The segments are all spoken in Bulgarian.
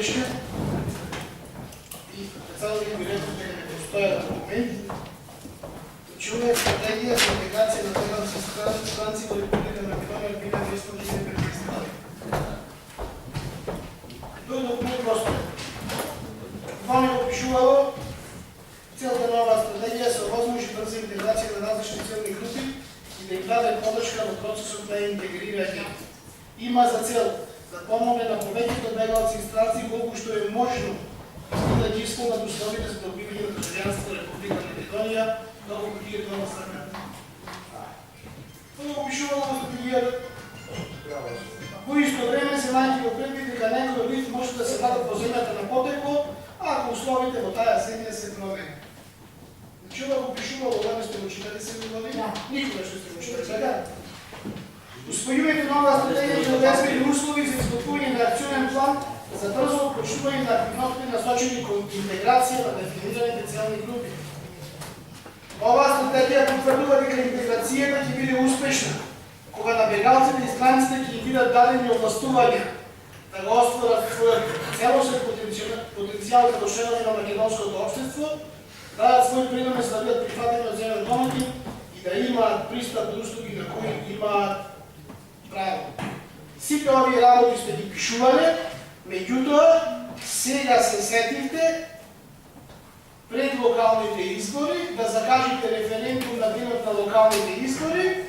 успешни и председателят ми директор да не постоя документ. Чуме стратегия за интеграция на бежанци странци в Република Македония от 1915 година. Той документ просто. Това не го пишувало. Целта на нова стратегия е възможност и бърза интеграция на различни целни групи и да им даде поддръжка в процесът на интегриране. Има за цел да помогне на повечето бегалци и странци колко що е можно и да ги изпълнят условията за добиване на гражданство в Република Македония много години това страна. Това го пишувало в стратегията. По исто време се майки го предвид дека некои от нив може да се вадат по земята на потекло, ако условите во тая земја се промени. Значи ова го пишувало, ова сте го читали се години? Никога ще сте го читали сега. Успојувајте нова стратегија за обезбедни услови за изготвување на акционен план за брзо отпочнување на активности насочени кон интеграција на дефинираните целни групи. Оваа стратегија потврдува дека интеграцијата ќе биде успешна, кога на бегалците и странците ќе им бидат дадени овластувања да го остварат својот целосен потенцијал како членови на македонското општество, дадат свој принос да бидат прифатени од земјен домаќин и да имаат пристап до услуги на кои имаат право. Сите овие работи сте ги пишувале, меѓутоа сега се сетивте пред локалните избори да закажете референдум на денот на локалните избори,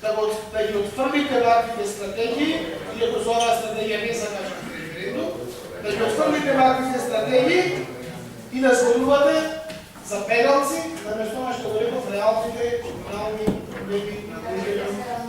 да ги отфрлите ваквите стратегии, иако за оваа стратегија не закажате референдум, да ги отфрлите ваквите стратегии и да зборувате за бегалци, наместо што го реков реалните комунални проблеми на луѓето